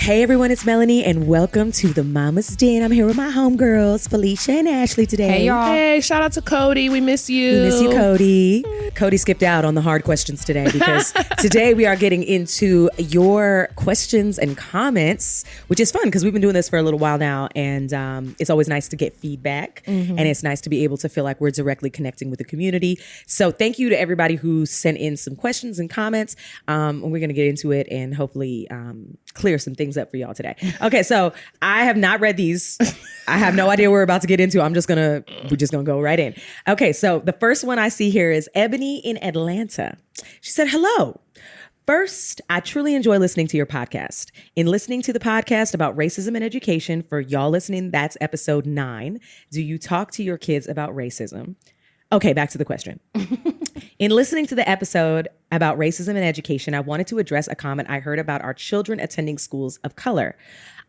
Hey everyone, it's Melanie and welcome to the Mama's Den. I'm here with my homegirls, Felicia and Ashley today. Hey y'all. Hey, shout out to Cody. We miss you. We miss you, Cody. Cody skipped out on the hard questions today because today we are getting into your questions and comments, which is fun because we've been doing this for a little while now, and it's always nice to get feedback, and it's nice to be able to feel like we're directly connecting with the community. So thank you to everybody who sent in some questions and comments, and we're going to get into it and hopefully clear some things up for y'all today. Okay, so I have not read these. I have no idea what we're about to get into. We're just gonna go right in. Okay, so the first one I see here is Ebony in Atlanta. She said, hello. First, I truly enjoy listening to your podcast. In listening to the podcast about racism and education, for y'all listening, that's episode 9. Do you talk to your kids about racism? Okay, back to the question. In listening to the episode about racism and education, I wanted to address a comment I heard about our children attending schools of color.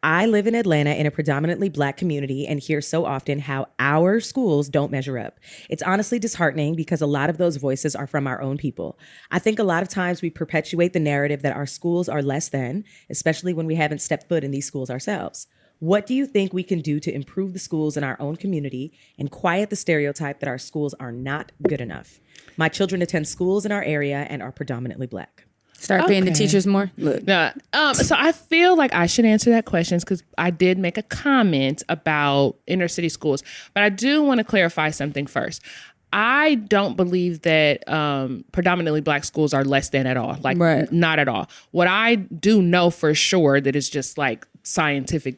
I live in Atlanta in a predominantly Black community and hear so often how our schools don't measure up. It's honestly disheartening because a lot of those voices are from our own people. I think a lot of times we perpetuate the narrative that our schools are less than, especially when we haven't stepped foot in these schools ourselves. What do you think we can do to improve the schools in our own community and quiet the stereotype that our schools are not good enough? My children attend schools in our area and are predominantly Black. Start paying the teachers more. Look. So I feel like I should answer that question because I did make a comment about inner city schools, but I do want to clarify something first. I don't believe that predominantly Black schools are less than at all. Like, right. Not at all. What I do know for sure that is just like scientific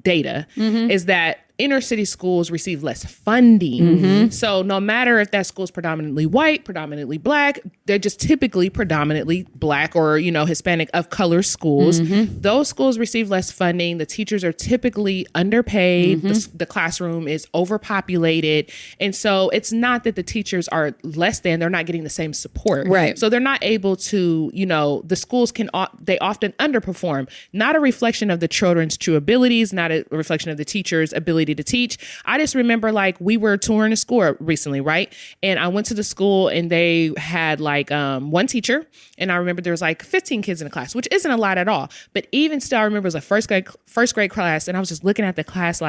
data is that inner city schools receive less funding. So no matter if that school is predominantly white, predominantly Black, they're just typically predominantly Black or, Hispanic of color schools. Those schools receive less funding. The teachers are typically underpaid. The classroom is overpopulated. And so it's not that the teachers are less than, they're not getting the same support. Right. So they're not able to, the schools they often underperform. Not a reflection of the children's true abilities, not a reflection of the teacher's ability to teach. I just remember we were touring a school recently, right? And I went to the school and they had one teacher, and I remember there was 15 kids in the class, which isn't a lot at all. But even still, I remember it was a first grade class, and I was just looking at the class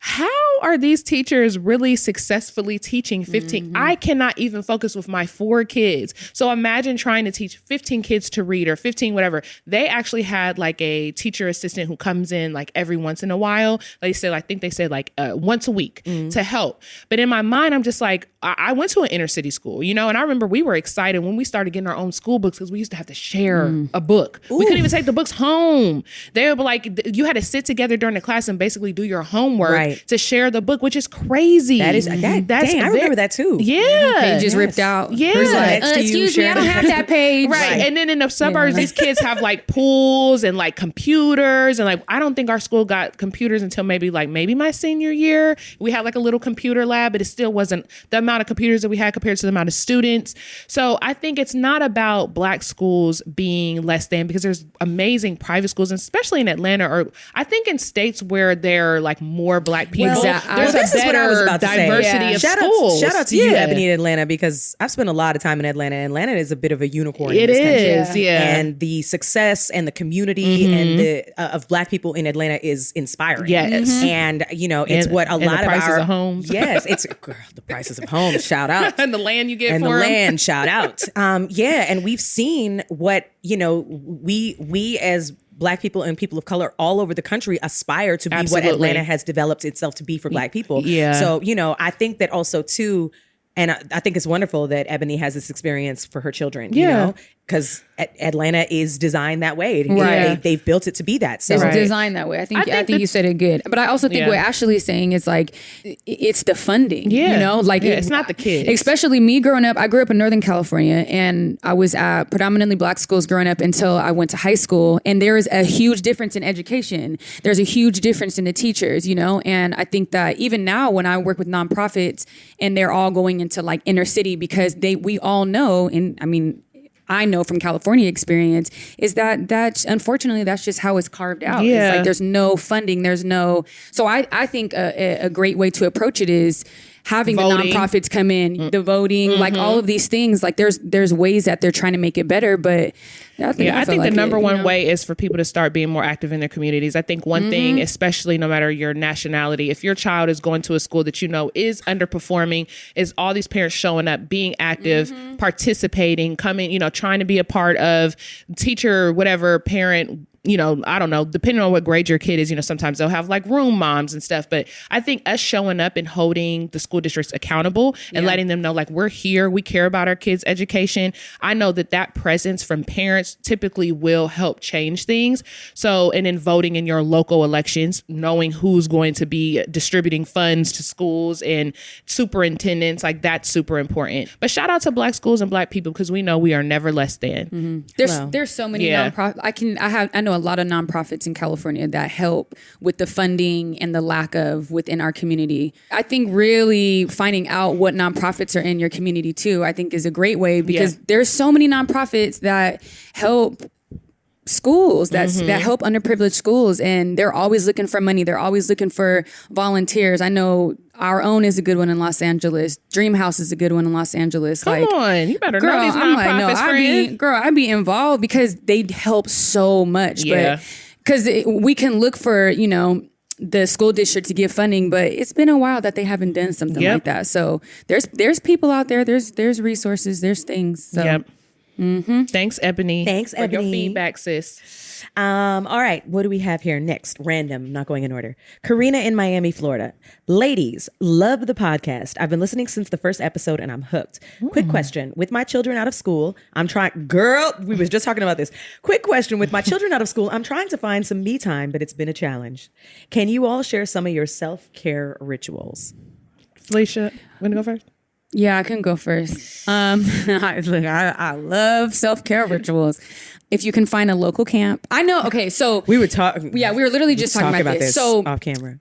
how are these teachers really successfully teaching 15? I cannot even focus with my 4 kids. So imagine trying to teach 15 kids to read or 15 whatever. They actually had a teacher assistant who comes in every once in a while. I think they said once a week to help. But in my mind, I'm just I went to an inner city school, and I remember we were excited when we started getting our own school books because we used to have to share a book. Ooh. We couldn't even take the books home. They were you had to sit together during the class and basically do your homework to share the book, which is crazy. That is, I remember that too. Yeah. Pages ripped out. Yeah. Excuse me, I don't have that page. Right. And then in the suburbs, these kids have pools and computers. And I don't think our school got computers until maybe my senior year. We had a little computer lab, but it still wasn't the amount of computers that we had compared to the amount of students. So I think it's not about Black schools being less than, because there's amazing private schools, and especially in Atlanta, or I think in states where there are more Black people. There's this is what I was about to say. Diversity of schools. Shout out to you, Ebony, in Atlanta, because I've spent a lot of time in Atlanta. Atlanta is a bit of a unicorn. It in this is, country. And the success and the community and the of Black people in Atlanta is inspiring. Yes, and it's what a lot the prices of our homes. Yes, it's the prices of homes. Shout out, and the land you get and for the them. land. Shout out. And we've seen what we as Black people and people of color all over the country aspire to be what Atlanta has developed itself to be for Black people. Yeah. So, I think that also too, and I think it's wonderful that Ebony has this experience for her children, because Atlanta is designed that way. Right. They've built it to be that. So it's designed that way. I think you said it good. But I also think what Ashley is saying is it's the funding. Yeah. It's not the kids. Especially me growing up. I grew up in Northern California, and I was at predominantly Black schools growing up until I went to high school. And there is a huge difference in education. There's a huge difference in the teachers, and I think that even now when I work with nonprofits and they're all going into inner city, because we all know, and I mean, I know from California experience is that unfortunately that's just how it's carved out. Yeah. It's like there's no funding, there's no. So I think a great way to approach it is having Voting. the nonprofits come in, the voting, like all of these things. Like there's ways that they're trying to make it better, but I think the number one way is for people to start being more active in their communities. I think one thing, especially no matter your nationality, if your child is going to a school that you know is underperforming, is all these parents showing up, being active, participating, coming, trying to be a part of teacher, whatever, parent, I don't know, depending on what grade your kid is, sometimes they'll have like room moms and stuff. But I think us showing up and holding the school districts accountable and letting them know, like, we're here, we care about our kids' education. I know that presence from parents typically will help change things. So, and then voting in your local elections, knowing who's going to be distributing funds to schools and superintendents, like that's super important. But shout out to Black schools and Black people, because we know we are never less than. There's so many nonprofits. I know a lot of nonprofits in California that help with the funding and the lack of within our community. I think really finding out what nonprofits are in your community too, I think is a great way, because there's so many nonprofits that help schools that help underprivileged schools, and they're always looking for money. They're always looking for volunteers. I know our own is a good one in Los Angeles. Dream House is a good one in Los Angeles. Come on, you better know these nonprofits, I'd be involved because they help so much. Yeah. But because we can look for, the school district to give funding, but it's been a while that they haven't done something like that. So there's people out there, there's resources, there's things. So. Thanks, Ebony. Thanks, for your Ebony. feedback, sis. All right, what do we have here next? Random, not going in order. Karina in Miami, Florida. Ladies, love the podcast. I've been listening since the first episode and I'm hooked. Quick question. With my children out of school, we was just talking about this. Quick question. With my children out of school, I'm trying to find some me time, but it's been a challenge. Can you all share some of your self-care rituals? Felicia, want to go first? Yeah, I can go first. I love self-care rituals. If you can find a local camp. I know. Okay, so we were talking. Yeah, we were literally just talking about this. So off camera.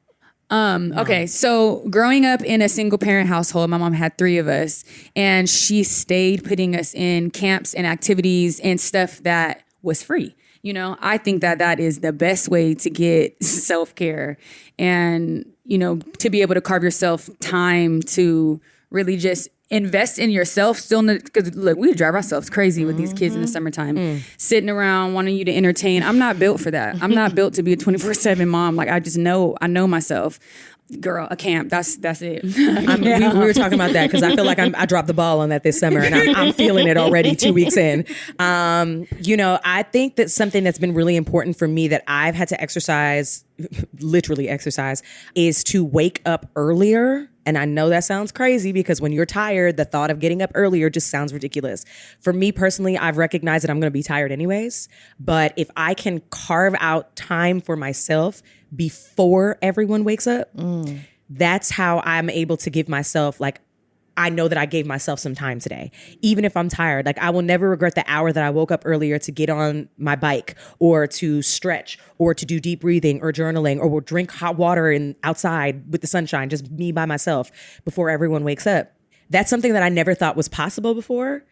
Okay, so growing up in a single parent household, my mom had 3 of us, and she stayed putting us in camps and activities and stuff that was free. I think that is the best way to get self-care, and, to be able to carve yourself time to really just invest in yourself still, because look, we drive ourselves crazy with these kids in the summertime, sitting around wanting you to entertain. I'm not built for that. I'm not built to be a 24/7 mom. Like, I know myself. Girl, a camp. That's it. We were talking about that because I feel like I dropped the ball on that this summer, and I'm feeling it already 2 weeks in. I think that something that's been really important for me that I've had to literally exercise, is to wake up earlier. And I know that sounds crazy because when you're tired, the thought of getting up earlier just sounds ridiculous. For me personally, I've recognized that I'm going to be tired anyways. But if I can carve out time for myself before everyone wakes up, that's how I'm able to give myself, I know that I gave myself some time today. Even if I'm tired, I will never regret the hour that I woke up earlier to get on my bike or to stretch or to do deep breathing or journaling or drink hot water outside with the sunshine, just me by myself before everyone wakes up. That's something that I never thought was possible before.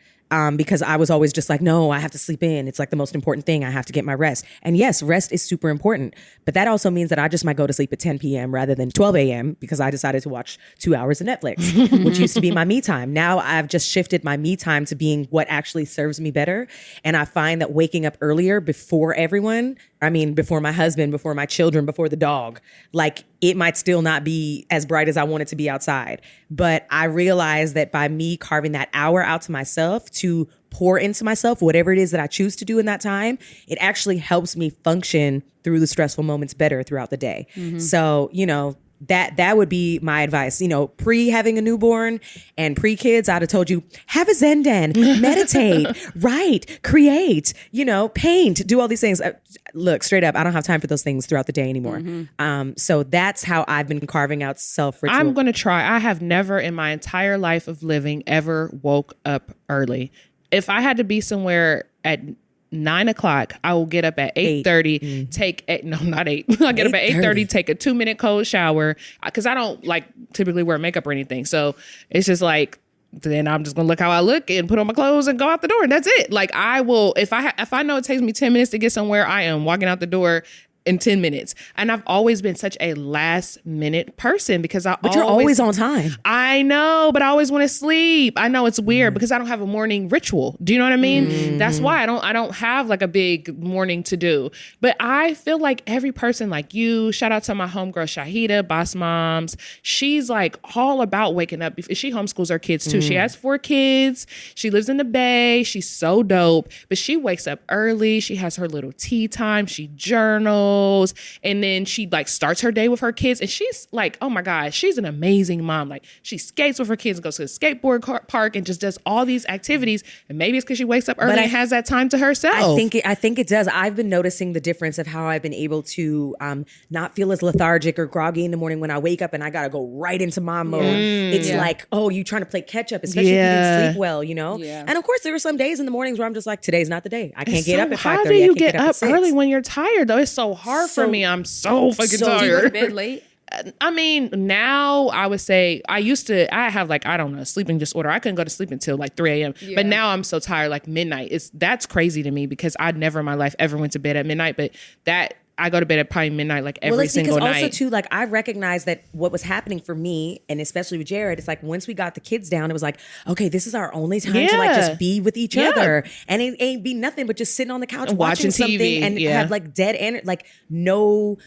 Because I was always just like, no, I have to sleep in. It's the most important thing. I have to get my rest. And yes, rest is super important. But that also means that I just might go to sleep at 10 p.m. rather than 12 a.m. because I decided to watch 2 hours of Netflix, which used to be my me time. Now I've just shifted my me time to being what actually serves me better. And I find that waking up earlier before before my husband, before my children, before the dog, it might still not be as bright as I want it to be outside. But I realize that by me carving that hour out to myself to pour into myself, whatever it is that I choose to do in that time, it actually helps me function through the stressful moments better throughout the day. So, that would be my advice. Pre having a newborn and pre kids, I'd have told you, have a Zen den, meditate, write, create, paint, do all these things. Look, straight up, I don't have time for those things throughout the day anymore. So that's how I've been carving out self-ritual. I'm going to try. I have never in my entire life of living ever woke up early. If I had to be somewhere at 9 o'clock, I will get up at 8:30, not 8. I'll get up at 8:30, take a 2-minute cold shower because I don't typically wear makeup or anything. So it's just then I'm just gonna look how I look and put on my clothes and go out the door, and that's it. Like I will, if I know it takes me 10 minutes to get somewhere, I am walking out the door in 10 minutes. And I've always been such a last minute person because But you're always on time. I know, but I always want to sleep. I know it's weird because I don't have a morning ritual. Do you know what I mean? That's why I don't have like a big morning to do. But I feel like every person like you, shout out to my homegirl Shahida, Boss Moms. She's like all about waking up. She homeschools her kids too. She has 4 kids. She lives in the Bay. She's so dope. But she wakes up early. She has her little tea time. She journals. And then she like starts her day with her kids, and she's like, oh my God, she's an amazing mom. Like she skates with her kids and goes to the skateboard park and just does all these activities. And maybe it's because she wakes up early and has that time to herself. I think it does. I've been noticing the difference of how I've been able to not feel as lethargic or groggy in the morning when I wake up and I gotta go right into mom mode. It's like, oh, you trying to play catch up, especially if you didn't sleep well, you know? Yeah. And of course there are some days in the mornings where I'm just like, today's not the day. I can't get up at 5:30. How do you get up early when you're tired though? It's so hard for me. I'm so fucking tired. Do you go to bed late? I mean, now I would say I have like, I don't know, sleeping disorder. I couldn't go to sleep until like 3 a.m. But now I'm so tired, like midnight. That's crazy to me because I never in my life ever went to bed at midnight. But that I go to bed at probably midnight, like every single night. Also too, like I recognize that what was happening for me, and especially with Jared, it's like once we got the kids down, it was like, okay, this is our only time to like just be with each other, and it ain't be nothing but just sitting on the couch watching something TV, and have like dead energy, like no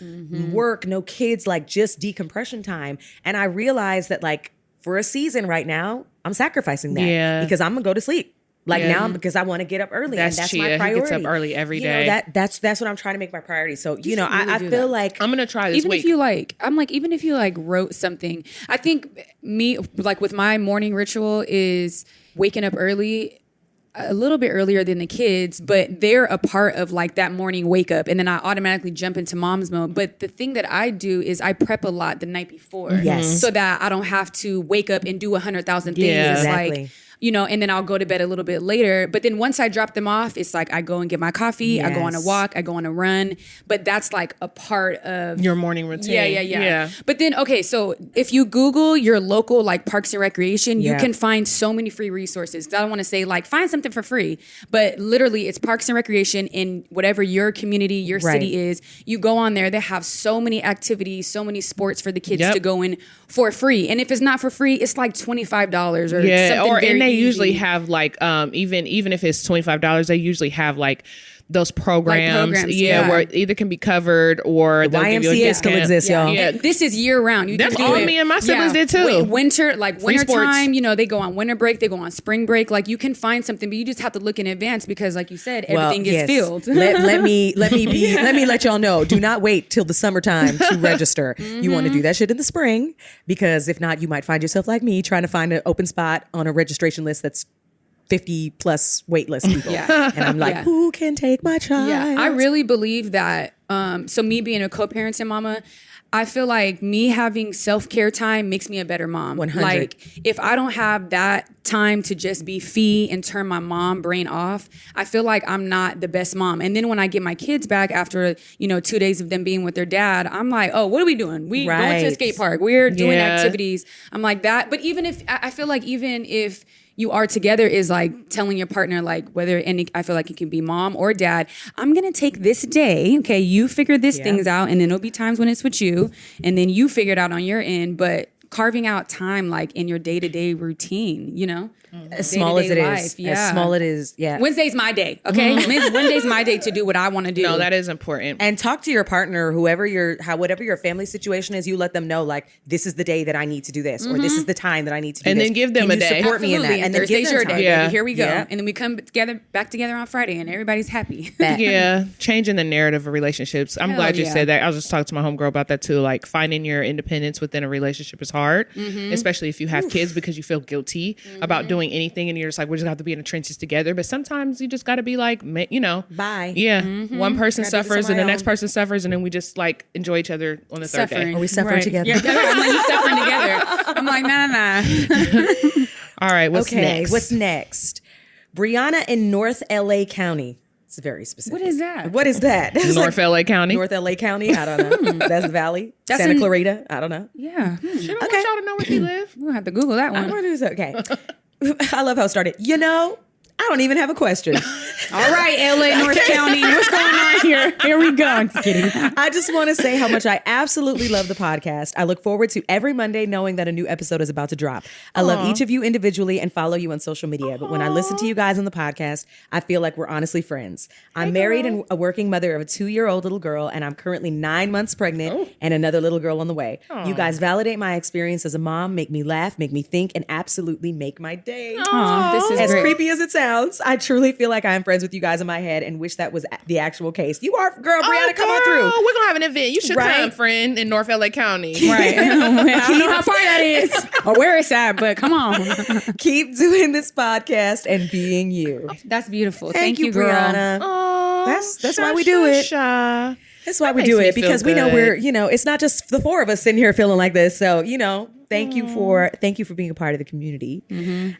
work, no kids, like just decompression time. And I realized that like for a season right now, I'm sacrificing that because I'm gonna go to sleep. Like now, because I want to get up early, and that's my priority. He gets up early every day. That's what I'm trying to make my priority. So I feel like I'm gonna try this even week. Even if you like wrote something, I think me like with my morning ritual is waking up early. A little bit earlier than the kids, but they're a part of like that morning wake up, and then I automatically jump into mom's mode. But the thing that I do is I prep a lot the night before, so that I don't have to wake up and do 100,000 things. Yeah, it's exactly. like, you know, and then I'll go to bed a little bit later. But then once I drop them off, it's like I go and get my coffee, I go on a walk, I go on a run. But that's like a part of your morning routine. Yeah. But then, okay, so if you Google your local like parks and recreation, you can find so many free resources. I don't want to say like find something for free, but literally it's parks and recreation in whatever your community, your city is. You go on there, they have so many activities, so many sports for the kids to go in for free. And if it's not for free, it's like $25 or something very they easy. usually have like even if it's $25, they usually have like those programs, where it either can be covered or the YMCA still exists, y'all. Yeah. This is year round. That's all me and my siblings did too. Winter sports. time, you know, they go on winter break, they go on spring break. Like you can find something, but you just have to look in advance because, like you said, everything gets filled. let me let y'all know. Do not wait till the summertime to register. You want to do that shit in the spring because if not, you might find yourself like me trying to find an open spot on a registration list that's 50 plus wait list people. And I'm like, who can take my child? Yeah, I really believe that. So me being a co-parenting mama, I feel like me having self-care time makes me a better mom. 100. Like if I don't have that time to just be fee and turn my mom brain off, I feel like I'm not the best mom. And then when I get my kids back after, 2 days of them being with their dad, I'm like, oh, what are we doing? We going to a skate park. We're doing activities. I'm like that. But even if you are together is like telling your partner like I feel like it can be mom or dad, I'm going to take this day. Okay. You figure these things out and then there'll be times when it's with you and then you figure it out on your end, but carving out time like in your day-to-day routine, as small as it is. As small it is. Yeah. Wednesday's my day. Okay. Wednesday's my day to do what I want to do. No, that is important. And talk to your partner, whatever your family situation is, you let them know like this is the day that I need to do this or this is the time that I need to do and this. then give them a day. Support me in that. And then Thursday's your day. Yeah. Here we go. Yeah. And then we come back together on Friday and everybody's happy. Yeah. Changing the narrative of relationships. I'm glad you said that. I was just talking to my homegirl about that too. Like finding your independence within a relationship is hard, especially if you have kids because you feel guilty about doing anything and you're just like, we just have to be in the trenches together. But sometimes you just got to be like, bye. Yeah. One person suffers and the next person suffers. And then we just like enjoy each other on the third day. Or we suffer together. Yeah, I'm like, you suffering together. I'm like, nah. All right. What's next? Brianna in North LA County. It's very specific. What is that? What is that? North LA County? North LA County? I don't know. That's the Valley. That's Santa Clarita? I don't know. Yeah. She don't want y'all to know where she live. We'll have to Google that one. Okay. I love how it started. I don't even have a question. All right, LA, North County, what's going on here? Here we go. I'm just kidding. I just want to say how much I absolutely love the podcast. I look forward to every Monday knowing that a new episode is about to drop. I love each of you individually and follow you on social media. But when I listen to you guys on the podcast, I feel like we're honestly friends. I'm married and a working mother of a 2-year-old little girl, and I'm currently 9 months pregnant and another little girl on the way. You guys validate my experience as a mom, make me laugh, make me think, and absolutely make my day. This is As great. creepy as it sounds, I truly feel like I'm friends with you guys in my head and wish that was the actual case. You are, girl, Brianna, come on through. We're gonna have an event. You should Right? come, friend, in North LA County. Right. I don't know how far that is or where it's at, but come on. Keep doing this podcast and being you. That's beautiful. Thank you, girl. Brianna. Aw, That's why we do it. Sha. That's why That we makes do me it, feel because we know good. it's not just the four of us sitting here feeling like this. So, thank you for being a part of the community.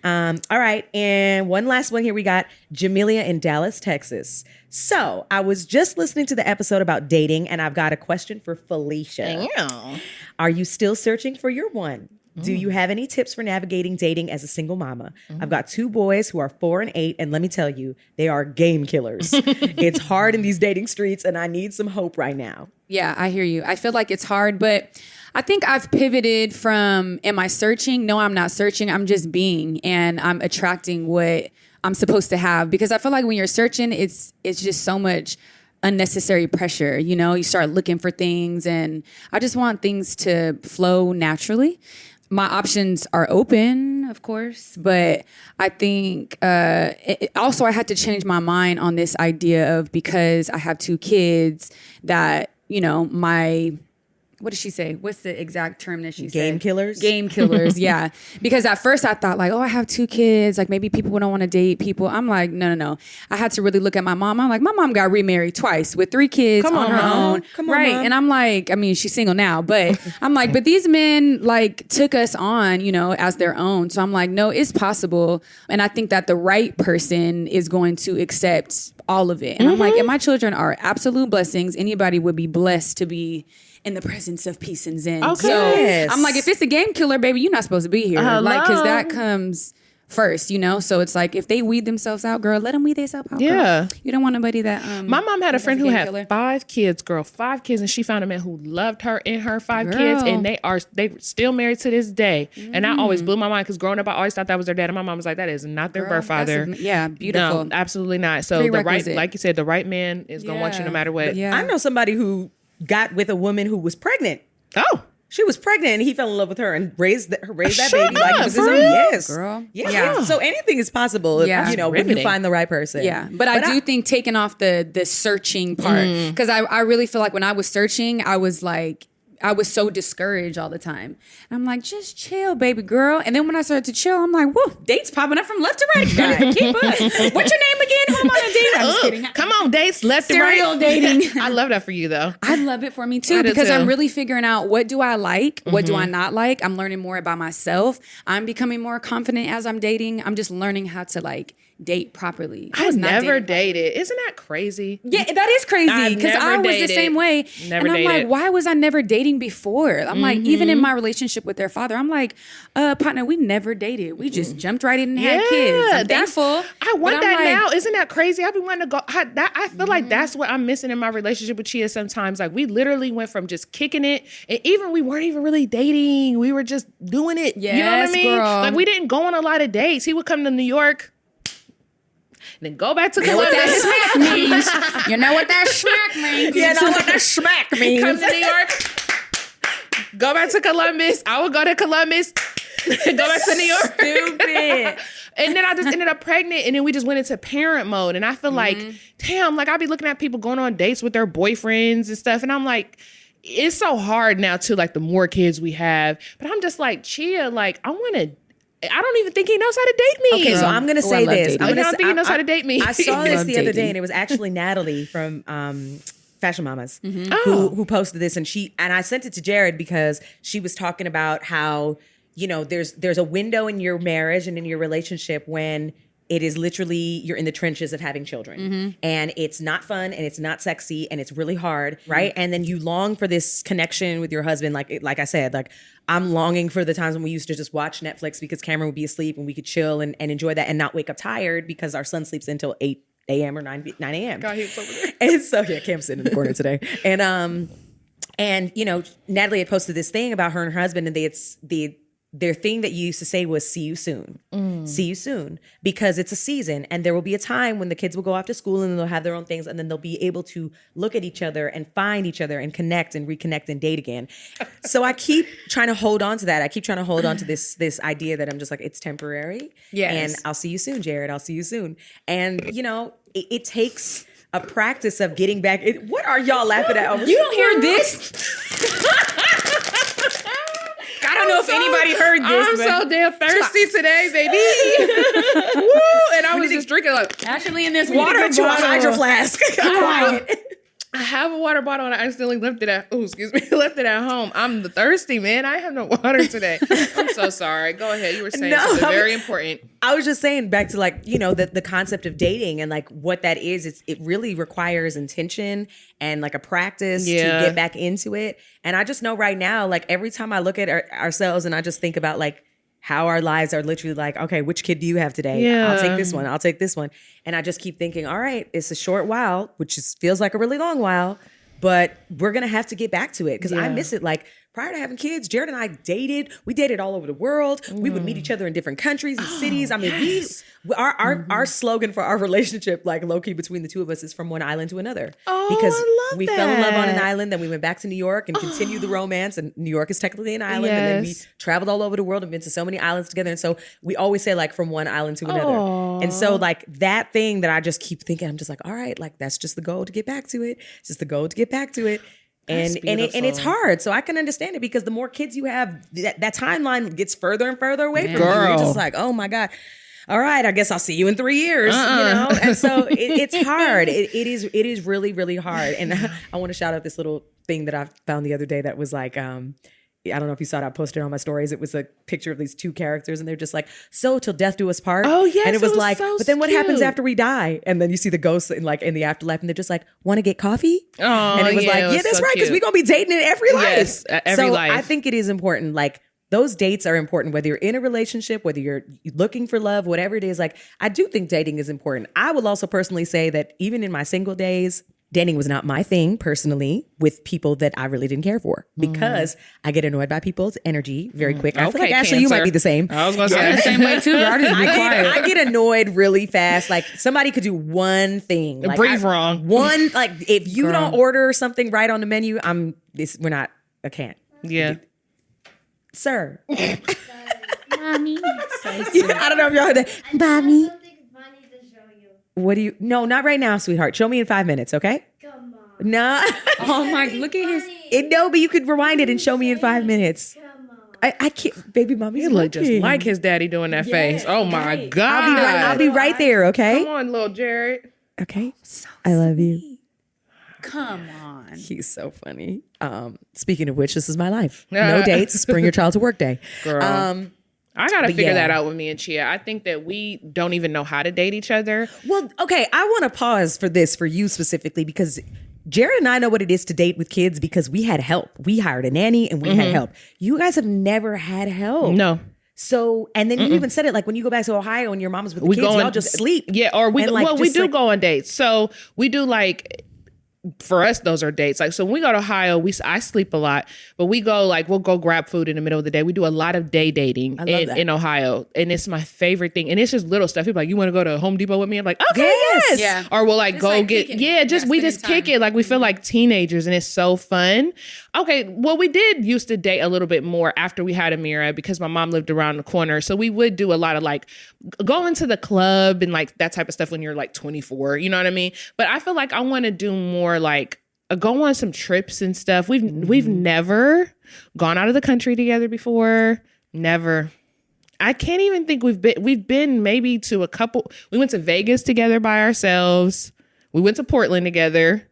All right. And one last one here. We got Jamelia in Dallas, Texas. So I was just listening to the episode about dating, and I've got a question for Felicia. Yeah. Are you still searching for your one? Do you have any tips for navigating dating as a single mama? I've got 2 boys who are 4 and 8, and let me tell you, they are game killers. It's hard in these dating streets, and I need some hope right now. Yeah, I hear you. I feel like it's hard, but I think I've pivoted from, am I searching? No, I'm not searching. I'm just being, and I'm attracting what I'm supposed to have, because I feel like when you're searching, it's just so much unnecessary pressure. You start looking for things, and I just want things to flow naturally. My options are open, of course, but I think also I had to change my mind on this idea of, because I have 2 kids, that, what did she say? What's the exact term that she said? Game killers? Game killers, yeah. Because at first I thought like, I have 2 kids. Like maybe people don't want to date people. I'm like, no. I had to really look at my mom. I'm like, my mom got remarried twice with 3 kids on her own. Come on, right. Mom. And I'm like, she's single now, but I'm like, but these men like took us on, as their own. So I'm like, no, it's possible. And I think that the right person is going to accept all of it. And I'm like, and my children are absolute blessings. Anybody would be blessed to be in the presence of peace and zen. Okay. So Yes. I'm like, if it's a game killer, baby, you're not supposed to be here. Like, because Hello. that comes first, So it's like, if they weed themselves out, girl, let them weed themselves out. Yeah. Girl. You don't want nobody that. My mom had a friend who game had killer. 5 kids, girl, 5 kids, and she found a man who loved her and her 5 kids, and they still married to this day. And I always blew my mind, because growing up, I always thought that was their dad, and my mom was like, that is not their birth father. Yeah, beautiful. No, absolutely not. So the right, Prerequisite. like you said, the right man is gonna want you no matter what. Yeah. I know somebody who got with a woman who was pregnant. Oh. She was pregnant, and he fell in love with her and raised that Shut baby like it up, was his for own. real? Yes, Girl. Yeah. Yeah. So anything is possible. Yeah. When you Riveting. find the right person. Yeah, but I do think taking off the searching part, because I really feel like when I was searching, I was so discouraged all the time. And I'm like, just chill, baby girl. And then when I started to chill, I'm like, whoa, dates popping up from left to right. Gotta keep up. What's your name again? Who am I on a date? I'm just kidding. Come on, dates left and right. Serial dating. I love that for you, though. I love it for me I too, do because too. I'm really figuring out, what do I like? What do I not like? I'm learning more about myself. I'm becoming more confident as I'm dating. I'm just learning how to date properly. I was not Never dating dated. Isn't that crazy? Yeah, that is crazy, I've because never I was the dated. same way. Never and I'm like, dated. why was I never dating before? I'm like, even in my relationship with their father, I'm like, partner, we never dated. We just jumped right in and had kids. I'm that's- thankful. I want but I'm that like, now. Isn't that crazy? I've been wanting to go. I feel like that's what I'm missing in my relationship with Chia sometimes. Like, we literally went from just kicking it, and even we weren't even really dating. We were just doing it. You know what I Yes, mean? girl. Like, we didn't go on a lot of dates. He would come to New York, then go back to What Columbus. that smack means. You know what that smack means. You know what that smack means. Come to New York, go back to Columbus. I would go to Columbus, go back to New York. Stupid. And then I just ended up pregnant, and then we just went into parent mode. And I feel like, damn, like, I be looking at people going on dates with their boyfriends and stuff, and I'm like, it's so hard now too, like, the more kids we have. But I'm just like, Chia, like, I don't even think he knows how to date me. Okay, so I'm gonna Oh, I say love this. dating. I don't think he knows how to date me. I saw this Love the other day, dating. and it was actually Natalie from Fashion Mamas Oh. who posted this, and I sent it to Jared because she was talking about how there's a window in your marriage and in your relationship when it is literally, you're in the trenches of having children, and it's not fun, and it's not sexy, and it's really hard, right? And then you long for this connection with your husband. Like I said, like I'm longing for the times when we used to just watch Netflix because Cameron would be asleep and we could chill and enjoy that and not wake up tired because our son sleeps until 8 a.m. or 9 a.m. God, he's over there. And so Cam's sitting in the corner today. And you know, Natalie had posted this thing about her and her husband, and their thing that you used to say was, see you soon. See you soon. Because it's a season, and there will be a time when the kids will go off to school and they'll have their own things, and then they'll be able to look at each other and find each other and connect and reconnect and date again. So I keep trying to hold on to that. I keep trying to hold on to this idea that I'm just like, it's temporary. Yes. And I'll see you soon, Jared. I'll see you soon. And, you know, it takes a practice of getting back. What are y'all laughing at? You don't hear this? I don't know if anybody heard this. I'm so damn thirsty today, baby. Woo! And I was just drinking like Actually, in this water Get you a hydro flask. Quiet. I have a water bottle and I accidentally left it left it at home. I'm thirsty, man. I have no water today. I'm so sorry. Go ahead. You were saying something very important. I was just saying back to like, you know, the concept of dating and like what that is. It really requires intention and like a practice to get back into it. And I just know right now, like every time I look at ourselves and I just think about like how our lives are literally like, okay, which kid do you have today? Yeah. I'll take this one. I'll take this one. And I just keep thinking, all right, it's a short while, which feels like a really long while, but we're going to have to get back to it because I miss it. Like prior to having kids, Jared and I dated. We dated all over the world. We would meet each other in different countries and cities. I mean, our slogan for our relationship, like low key between the two of us, is from one island to another. Because I love we that. fell in love on an island, then we went back to New York and continued the romance. And New York is technically an island. And then we traveled all over the world and been to so many islands together. And so we always say like from one island to another. And so like that thing that I just keep thinking, I'm just like, all right, like that's just the goal to get back to it. It's just the goal to get back to it. And it's hard. So I can understand it because the more kids you have, that timeline gets further and further away from you. You're just like, oh my God. All right, I guess I'll see you in 3 years. You know? And so it's hard. It is really, really hard. And I want to shout out this little thing that I found the other day that was like, I don't know if you saw it. I posted it on my stories. It was a picture of these two characters, and they're just like, "So till death do us part." Oh yes, and it was like, so but then what cute. happens after we die? And then you see the ghosts in the afterlife, and they're just like, "Want to get coffee?" Oh, and it was like, "Yeah, that's so right," because cute. we're gonna be dating in every life. Yes, every so life. I think it is important. Like those dates are important, whether you're in a relationship, whether you're looking for love, whatever it is. Like I do think dating is important. I will also personally say that even in my single days, dating was not my thing personally with people that I really didn't care for because I get annoyed by people's energy very quick. I feel like Ashley, you might be the same. I was going to say The same way too. I just be quiet. I get annoyed really fast. Like somebody could do one thing. Like, Breathe wrong. One, like if you don't order something right on the menu, we're not, I can't. Yeah. Sir. Mommy. I don't know if y'all heard that. Mommy. Something funny to show you. What do you, no, not right now, sweetheart. Show me in 5 minutes, okay? Come on. No. Oh my, look at his. No, but you could rewind it and show me in 5 minutes. Come on. I can't, baby mommy's He looked just looking. like his daddy doing that face. Oh my God. I'll be right there, okay? Come on, little Jared. Okay. I love you. Come on. He's so funny. Speaking of which, this is my life. No dates. Bring your child to work day. Girl. I got to figure yeah. that out with me and Chia. I think that we don't even know how to date each other. Well, okay. I want to pause for this for you specifically because Jared and I know what it is to date with kids because we had help. We hired a nanny and we had help. You guys have never had help. No. So, and then you even said it like when you go back to Ohio and your mom's with the kids, y'all just sleep. Yeah, or we And, like, we just, do like- go on dates. So we do like, for us, those are dates. Like, so when we go to Ohio, I sleep a lot, but we go like, we'll go grab food in the middle of the day. We do a lot of day dating in Ohio. And it's my favorite thing. And it's just little stuff. People are like, you want to go to Home Depot with me? I'm like, okay, yes. Yeah. Or we'll like Just, go like, get, kicking it. yeah, just, Yeah, we spending just kick time. it. Like we feel like teenagers and it's so fun. Okay. Well, we did used to date a little bit more after we had Amira because my mom lived around the corner. So we would do a lot of like going to the club and like that type of stuff when you're like 24, you know what I mean? But I feel like I want to do more like, go on some trips and stuff. We've never gone out of the country together before. Never. I can't even think we've been maybe to a couple. We went to Vegas together by ourselves. We went to Portland together.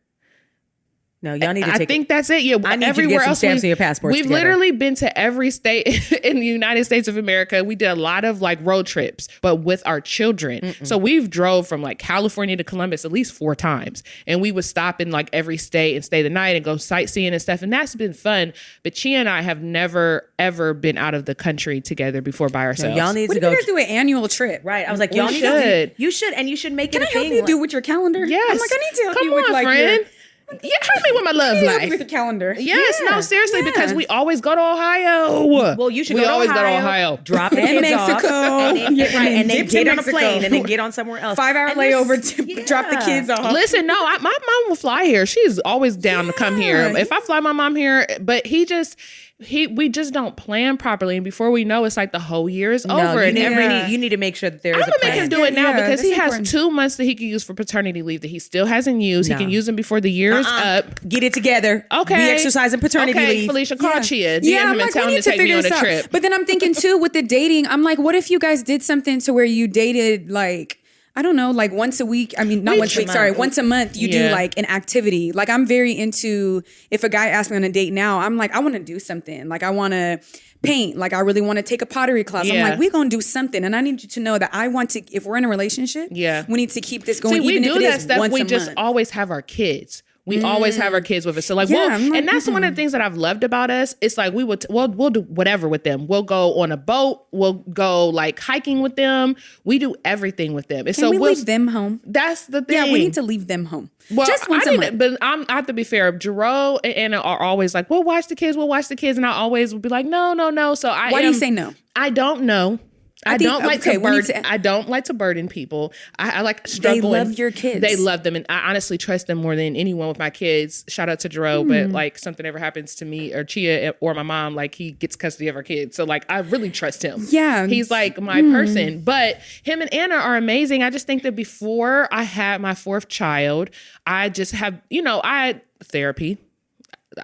No, y'all need to I take think that's it. Yeah, I need you to everywhere get some else stamps in your passports We've together. literally been to every state in the United States of America. We did a lot of like road trips, but with our children. So we've drove from like California to Columbus at least 4 times, and we would stop in like every state and stay the night and go sightseeing and stuff. And that's been fun. But Chia and I have never ever been out of the country together before by ourselves. Y'all need What to if you go. guys do an annual trip? Right. I was like, We y'all need to should. do. You should, and you should make Can it I a help thing. you do with your calendar? Yes. I'm like, I need to help Come you with on, like friend. Yeah, help me with my love your, life. with the calendar. Yes, no, seriously, because we always go to Ohio. Well, you should we go to always Ohio, go to Ohio. drop the And kids off, Mexico. and then, Yeah, right, and then dip to get on a Mexico. plane, and then get on somewhere else. 5-hour And layover this- to drop the kids off. Listen, no, my mom will fly here. She's always down to come here. If I fly my mom here, but we just don't plan properly, and before we know, it's like the whole year is No, over. you And need, you need to make sure that there is I'm a gonna make plan. him do it now Yeah, because he that's has important. 2 months that he can use for paternity leave that he still hasn't used. No. He can use them before the year is up. Get it together. Okay. Be exercising paternity okay, leave. Felicia, call Chia. DM Yeah, him I'm and like, tell we him need to to take me figure on this a out. trip. But then I'm thinking too with the dating, I'm like, what if you guys did something to where you dated like, I don't know, like once a week. I mean, not once a week, sorry, once a month you do Yeah. like an activity. Like I'm very into, if a guy asks me on a date now, I'm like, I want to do something. Like I want to paint. Like I really want to take a pottery class. I'm Yeah. like, we're going to do something. And I need you to know that I want to, if we're in a relationship, Yeah. we need to keep this going. See, we even do if it that is stuff. once We a just month. always have our kids. We always have our kids with us. So like, Yeah, I'm like, and that's one of the things that I've loved about us. It's like we'll do whatever with them. We'll go on a boat. We'll go like hiking with them. We do everything with them. And Can so we we'll leave them home? That's the thing. Yeah, we need to leave them home. Well, just once a month. But I have to be fair. Jerome and Anna are always like, "We'll watch the kids. We'll watch the kids," and I always would be like, "No, no, no." So Why do you say no? I don't know. I think- don't like okay, to we need burden. to- I don't like to burden people. I like struggle. love and your kids. They love them, and I honestly trust them more than anyone with my kids. Shout out to Jerome, but like something ever happens to me or Chia or my mom, like he gets custody of our kids. So like I really trust him. Yeah. he's like my person. But him and Anna are amazing. I just think that before I had my 4th child, I just have I had therapy.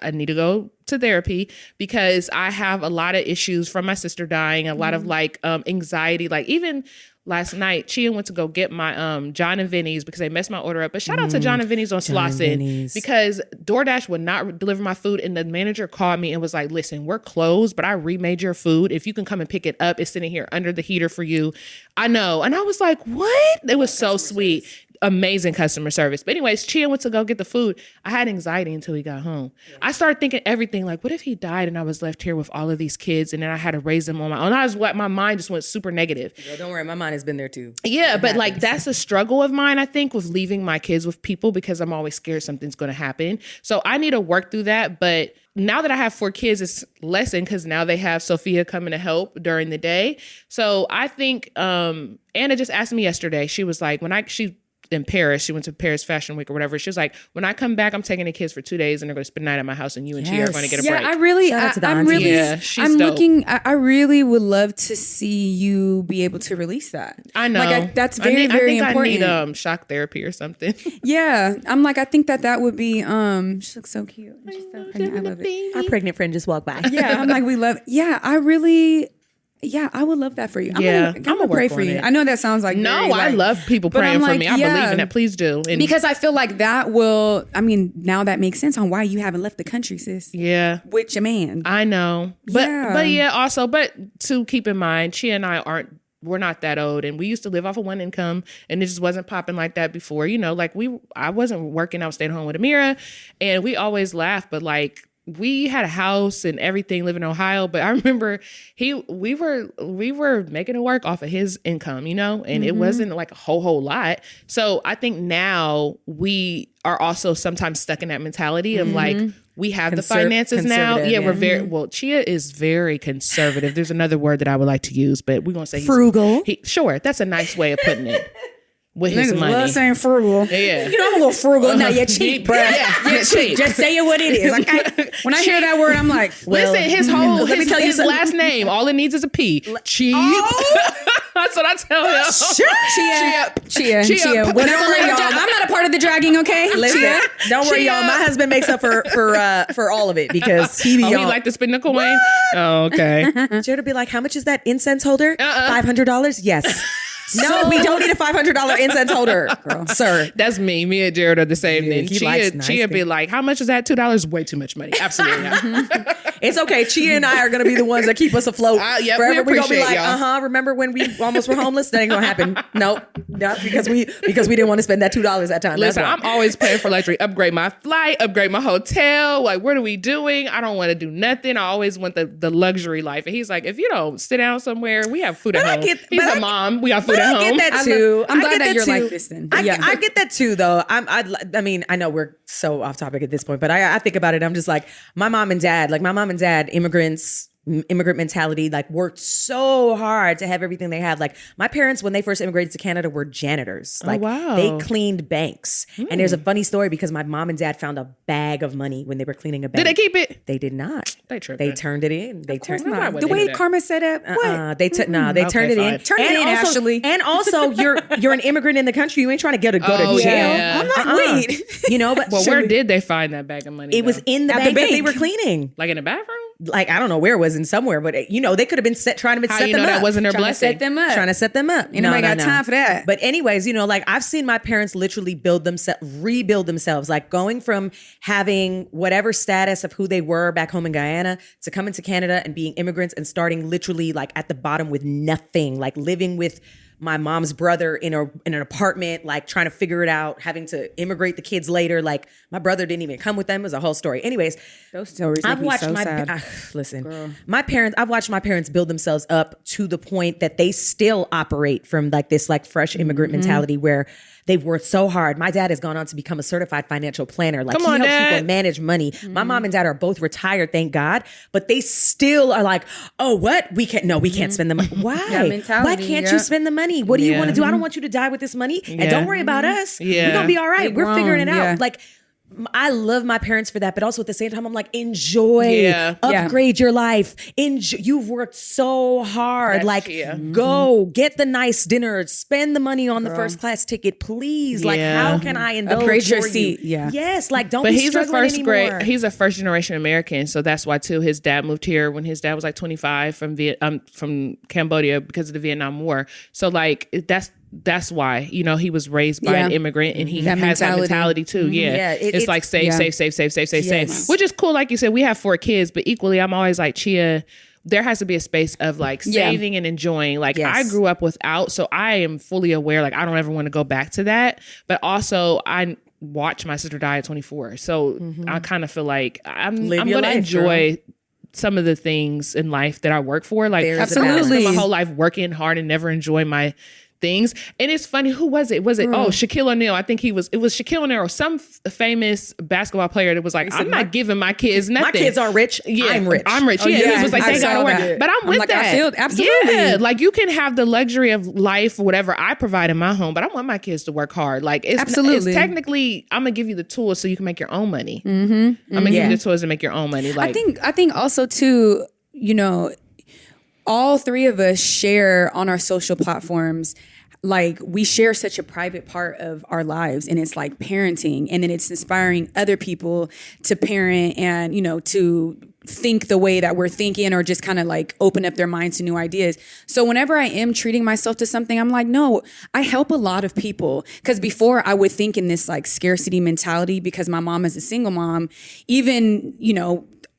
I need to go to therapy because I have a lot of issues from my sister dying, a lot of like anxiety. Like even last night, Chia went to go get my John and Vinny's because they messed my order up. But shout out to John and Vinny's on Slauson Vinny's. because DoorDash would not deliver my food. And the manager called me and was like, listen, we're closed, but I remade your food. If you can come and pick it up, it's sitting here under the heater for you. I know. And I was like, what? It was so sweet. Amazing customer service. But anyways, Chia went to go get the food. I had anxiety until he got home. I started thinking everything like, what if he died and I was left here with all of these kids and then I had to raise them on my own? My mind just went super negative. Girl, don't worry, my mind has been there too. Yeah, but like that's a struggle of mine, I think, with leaving my kids with people because I'm always scared something's going to happen. So I need to work through that. But now that I have 4 kids, it's lessened because now they have Sophia coming to help during the day. So I think Anna just asked me yesterday. She was like, she in Paris, she went to Paris Fashion Week or whatever. She was like, when I come back, I'm taking the kids for 2 days and they're going to spend the night at my house and you and Chia are going to get a break. I really, Shout out to the I'm auntie. really, Yeah, she's I'm dope. looking. I really would love to see you be able to release that. I know. Like that's very, I very think important. I need shock therapy or something. Yeah, I'm like, I think that would be. She looks so cute. She's so pregnant. I love it. Our pregnant friend just walked by. Yeah, I'm like, we love. Yeah, I really. Yeah, I would love that for you. I'm Yeah, gonna I'ma pray work for on you. it. I know that sounds like No, very, I like- love people but praying I'm for like, me. I yeah. believe in it. Please do. And because I feel like that will. I mean, now that makes sense on why you haven't left the country, sis. yeah. With your man. I know. But Yeah. also, but to keep in mind, Chia and I we're not that old and we used to live off of one income and it just wasn't popping like that before. Like I wasn't working, I was staying home with Amira and we always laughed, but like we had a house and everything living in Ohio, but I remember we were making it work off of his income, and it wasn't like a whole lot. So I think now we are also sometimes stuck in that mentality of like, we have the finances now. conservative, Yeah, we're yeah. very, well, Chia is very conservative. There's another word that I would like to use, but we're going to say Frugal. Sure. That's a nice way of putting it with his Niggas money. love saying frugal. Yeah. You know, I'm a little frugal. No, you're cheap, bro. Yeah, you're cheap. Just say it what it is. Okay. When I hear that word, I'm like, Listen, his whole, let me tell you his something. last name, all it needs is a P. Cheap. That's what I tell him. Chia. Well, don't worry, y'all. I'm not a part of the dragging, okay? Listen, Chia. don't worry, Chia. y'all. My husband makes up for all of it because he be Oh, he on. like to spend the coin? Oh, okay. Jared would be like, "How much is that incense holder? $500? Yes." No, we don't need a $500 incense holder, sir. That's me. Me and Jared are the same thing. he likes nice Chia be things. like, how much is that? $2? Way too much money. Absolutely not. It's okay. Chia and I are going to be the ones that keep us afloat. Yep, forever. we We're going to be appreciate like, y'all. remember when we almost were homeless? That ain't going to happen. Nope. Not because we didn't want to spend that $2 that time. Listen, That's I'm always paying for luxury. Upgrade my flight, upgrade my hotel. Like, what are we doing? I don't want to do nothing. I always want the luxury life. And he's like, if you don't sit down somewhere, we have food at home. He's a mom. We got food at I home. get that too. I'm I glad get that you're too. like this then. I Yeah. get that too, though. I mean, I know we're so off topic at this point, but I think about it. I'm just like, my mom and dad, immigrant mentality, like worked so hard to have everything they had. Like my parents, when they first immigrated to Canada, were janitors. Like wow. they cleaned banks. And there's a funny story because my mom and dad found a bag of money when they were cleaning a bank. Did they keep it? They did not. They tripping. They turned it in. They turned it not. in. The way Karma set up, what? They turned it in. fine. Turn it in, also, Ashley. And also, you're an immigrant in the country. You ain't trying to go to Oh, jail. yeah. I'm not, wait. You know, but Well, where did they find that bag of money? it was in the At the bank that they bank. were cleaning. like in the bathroom. Like I don't know where it was, in somewhere, but they could have been trying to How set you them know up. that wasn't their Trying to blessing? set them up. Trying to set them up. Ain't nobody got time for that. But anyways, like I've seen my parents literally rebuild themselves, like going from having whatever status of who they were back home in Guyana to coming to Canada and being immigrants and starting literally like at the bottom with nothing, like living with my mom's brother in an apartment, like trying to figure it out, having to immigrate the kids later. Like my brother didn't even come with them. It was a whole story. Anyways, Those stories I've make me watched so my sad. listen. My parents. I've watched my parents build themselves up to the point that they still operate from like this like fresh immigrant mentality where they've worked so hard. My dad has gone on to become a certified financial planner. Like Come he on, helps Dad. people manage money. My mom and dad are both retired, thank God, but they still are like, oh, what? We can't spend the money. Why? mentality, Why can't yeah. you spend the money? What do you Yeah. want to do? I don't want you to die with this money. And Yeah. don't worry about us. Yeah. We're gonna be all right. We're We're figuring it grown, out. yeah. Like I love my parents for that, but also at the same time, I'm like, enjoy, Yeah. upgrade your life. You've worked so hard. That's like, Chia. go get the nice dinner, spend the money on the first class ticket, please. Like, Yeah. how can I indulge Upgrade your for you? seat, yeah. Yes, like don't But be he's a struggling first anymore. grade. He's a first generation American, so that's why too. His dad moved here when his dad was like 25 from Cambodia because of the Vietnam War. So like that's why he was raised by an Yeah. immigrant and he That has that mentality. mentality too. Yeah, Yeah, it's like save, yeah. save, Yes. which is cool. Like you said, we have 4 kids, but equally, I'm always like Chia. There has to be a space of like Yeah. saving and enjoying. Like Yes. I grew up without, so I am fully aware. Like I don't ever want to go back to that. But also, I watched my sister die at 24, so I kind of feel like I'm Live your going to life, enjoy some of the things in life that I work for. Like There's I a spent balance. my whole life working hard and never enjoy my things. And it's funny, who was it? Was it Shaquille O'Neal? I think it was Shaquille O'Neal or some famous basketball player that was like, I'm not giving my kids nothing. My kids aren't rich. Yeah, I'm rich. I'm rich. Oh, Yeah, yeah, he was like, I they gotta saw work. that. But I'm with like, I that. feel- absolutely. Yeah, like you can have the luxury of life, whatever I provide in my home, but I want my kids to work hard. Like it's Absolutely. It's technically, I'm gonna give you the tools so you can make your own money. I'm gonna give you the tools to make your own money. Like I think also too, all 3 of us share on our social platforms. Like we share such a private part of our lives, and it's like parenting, and then it's inspiring other people to parent and to think the way that we're thinking, or just kind of like open up their minds to new ideas. So whenever I am treating myself to something, I'm like, no, I help a lot of people. Because before I would think in this like scarcity mentality, because my mom is a single mom, even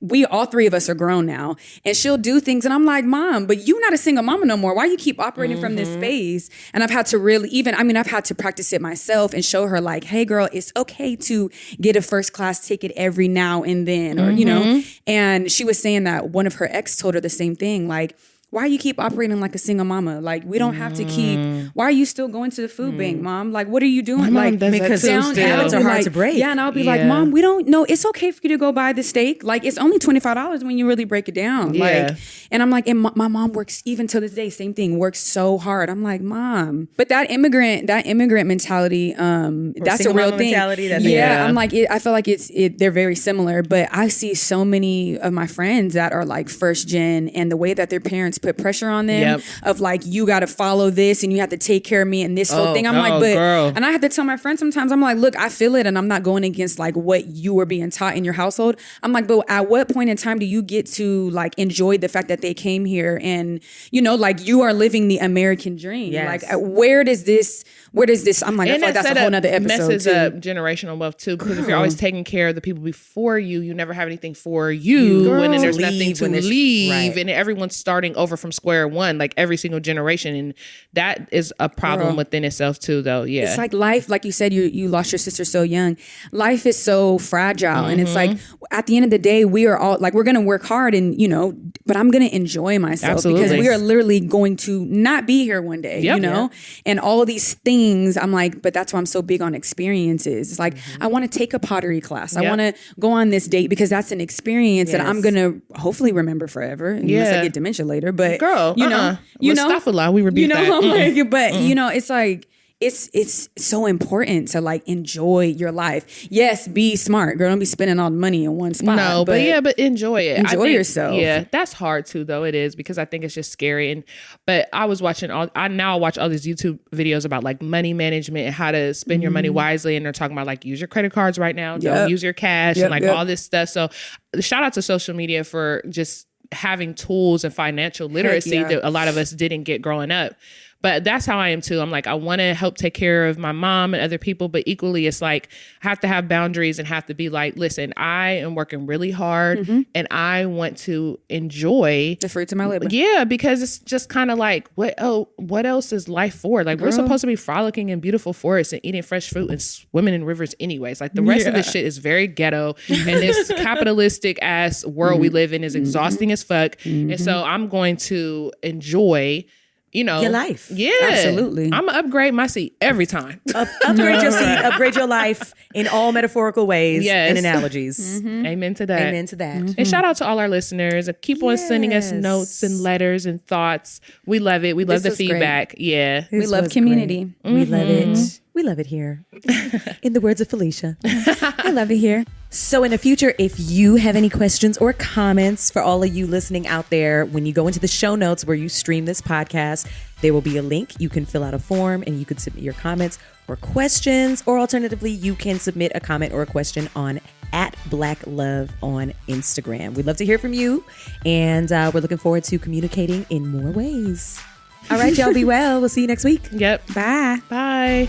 we all 3 of us are grown now, and she'll do things and I'm like, Mom, but you're not a single mama no more. Why you keep operating from this space? And I've had to I've had to practice it myself and show her like, hey girl, it's okay to get a first class ticket every now and then, or and she was saying that one of her ex told her the same thing, like, why you keep operating like a single mama? Like, we don't have to keep, why are you still going to the food bank, Mom? Like, what are you doing? My mom Like, does that because too down still. habits are I'll be hard like- to break. Yeah, and I'll be like, Yeah. Mom, we don't know. It's okay for you to go buy the steak. Like, it's only $25 when you really break it down. Yeah. Like, and I'm like, and my mom works even to this day, same thing, works so hard. I'm like, Mom, but that immigrant mentality, that's a single real mama thing. mentality, that's- Yeah, Yeah. I'm like, I feel like they're very similar, but I see so many of my friends that are like first gen, and the way that their parents parents put pressure on them Yep. of like, you got to follow this and you have to take care of me and this whole thing. I'm like, but, girl. and I have to tell my friends sometimes, I'm like, look, I feel it and I'm not going against like what you were being taught in your household. I'm like, but at what point in time do you get to like enjoy the fact that they came here and, you know, like you are living the American dream. Yes. Like where does this, I'm like, I feel like that's a whole nother episode messes too. up generational wealth too, because if you're always taking care of the people before you, you never have anything for you, and then there's Leave nothing to when there's- leave, right. and everyone's starting over from square one, like every single generation, and that is a problem within itself too, though. Yeah, It's like life, like you said, you lost your sister so young. Life is so fragile. And it's like, at the end of the day, we are all like, we're going to work hard and, you know, but I'm going to enjoy myself because Absolutely. we are literally going to not be here one day, Yep. you know? And all of these things, I'm like, but that's why I'm so big on experiences. It's like, I want to take a pottery class. I Yep. want to go on this date because that's an experience that I'm Yes. going to hopefully remember forever unless I Yeah. get dementia later. But girl, you know, Mustafa, we rebuke you know, that. I'm like, but you know, it's like, it's so important to like enjoy your life. Yes, be smart, girl. Don't be spending all the money in one spot. No, but enjoy it. Enjoy yourself. Yeah, that's hard too, though. It is, because I think it's just scary. But I was watching I now watch all these YouTube videos about like money management and how to spend your money wisely, and they're talking about like use your credit cards right now, don't Yep. use your cash, Yep, and like yep. all this stuff. So shout out to social media for just having tools and financial literacy yeah. that a lot of us didn't get growing up. But that's how I am too. I'm like, I want to help take care of my mom and other people, but equally it's like I have to have boundaries and have to be like, listen, I am working really hard and I want to enjoy the fruits of my labor. yeah, because it's just kind of like, what else is life for? Like, we're supposed to be frolicking in beautiful forests and eating fresh fruit and swimming in rivers anyways. Like, the rest of this shit is very ghetto. And this capitalistic ass world we live in is exhausting as fuck. And so I'm going to enjoy, you know, Your life. Yeah. Absolutely. I'm going to upgrade my seat every time. Upgrade your seat, upgrade your life in all metaphorical ways Yes. and analogies. Amen to that. Amen to that. And shout out to all our listeners. Keep on sending us Yes. notes and letters and thoughts. We love it. We love the was great. feedback. Yeah. We This love was community. great. We love it. We love it here. In the words of Felicia. I love it here. So in the future, if you have any questions or comments for all of you listening out there, when you go into the show notes where you stream this podcast, there will be a link. You can fill out a form and you can submit your comments or questions, or alternatively, you can submit a comment or a question on @BlackLove on Instagram. We'd love to hear from you, and we're looking forward to communicating in more ways. All right, y'all, be well. We'll see you next week. Yep. Bye. Bye.